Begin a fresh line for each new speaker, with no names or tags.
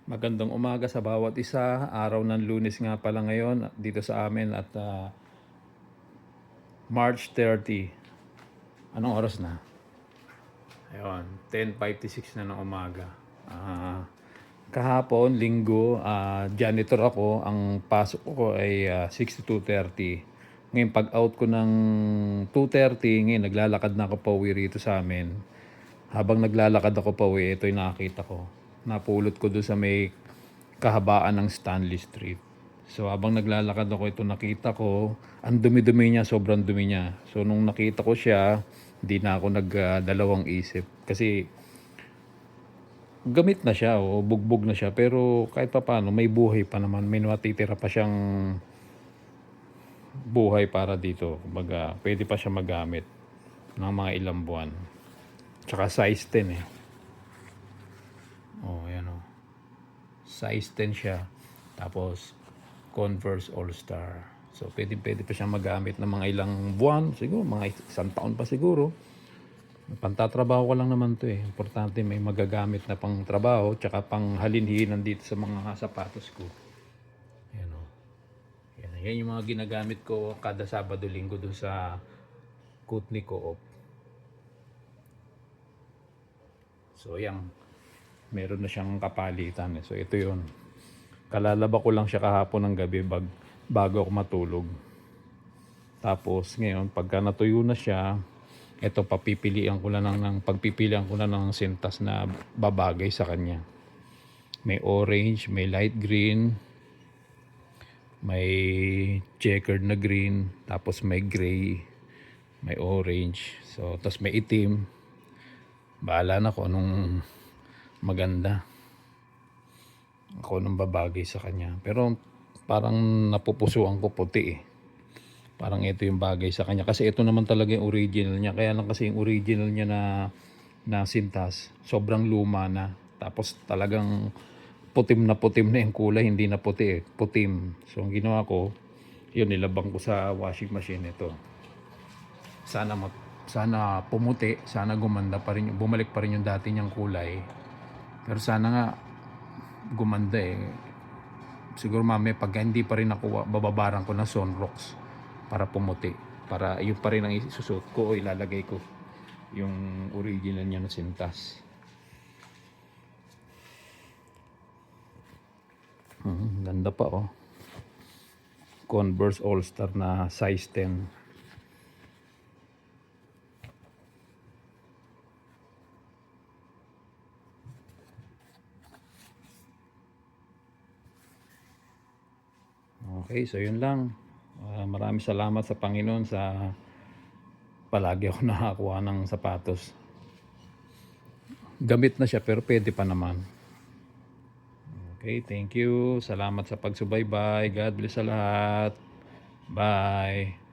Magandang umaga sa bawat isa. Araw ng Lunes nga pala ngayon dito sa amin at March 30. Anong oras na? Ayun, 10:56 na ng umaga. Kahapon, linggo, janitor ako. Ang pasok ko ay 6 to 2:30. Ngayon, pag-out ko ng 2:30, ngayon naglalakad na ako pauwi rito sa amin. Habang naglalakad ako pauwi, ito yung nakakita ko. Napulot ko doon sa may kahabaan ng Stanley Street. So habang naglalakad ako, ito nakita ko, ang dumi-dumi niya, sobrang dumi niya. So nung nakita ko siya, hindi na ako nagdalawang isip. Kasi gamit na siya o bugbog na siya, pero kahit pa paano may buhay pa naman, may natitira pa siyang buhay para dito. Kumbaga, pwede pa siya magamit ng mga ilang buwan. Tsaka size 10 eh. Oh, ayan oh. Size 10 siya. Tapos Converse All-Star. So pwede pa siyang magamit ng mga ilang buwan, siguro mga isang taon pa siguro. Pantatrabaho ko lang naman to eh. Importante may magagamit na pang trabaho tsaka pang halinhinan dito sa mga sapatos ko. Yan o. Yan yung mga ginagamit ko kada Sabado Linggo doon sa Kootenay Co-op. So yan, meron na siyang kapalitan eh. So ito yun. Kalalaba ko lang siya kahapon ng gabi bago ako matulog. Tapos ngayon, pagka natuyo na siya, ito pagpipilian ko na ng sintas na babagay sa kanya. May orange, may light green, may checkered na green, tapos may gray, may orange. So, tapos may itim. Bahala na kung anong maganda. Ako nung babagay sa kanya. Pero parang napupusuan ko puti eh. Parang ito yung bagay sa kanya. Kasi ito naman talaga yung original niya. Kaya lang kasi yung original niya na sintas, sobrang luma na. Tapos talagang putim na yung kulay. Hindi na puti eh. Putim. So ang ginawa ko, yun nilabang ko sa washing machine ito. Sana pumuti. Sana gumanda pa rin. Bumalik pa rin yung dati niyang kulay. Pero sana nga gumanda eh. Siguro mamaya pag hindi pa rin nakuha, bababaran ko ng Sunrox para pumuti, para yun pa rin ang isusuot ko o ilalagay ko yung original niya na sintas. Ganda pa oh. Converse All-Star na size 10. Okay, so yun lang. Maraming salamat sa Panginoon sa palagi ako nakakuha ng sapatos. Gamit na siya pero pwede pa naman. Okay, thank you. Salamat sa pagsubaybay. God bless sa lahat. Bye.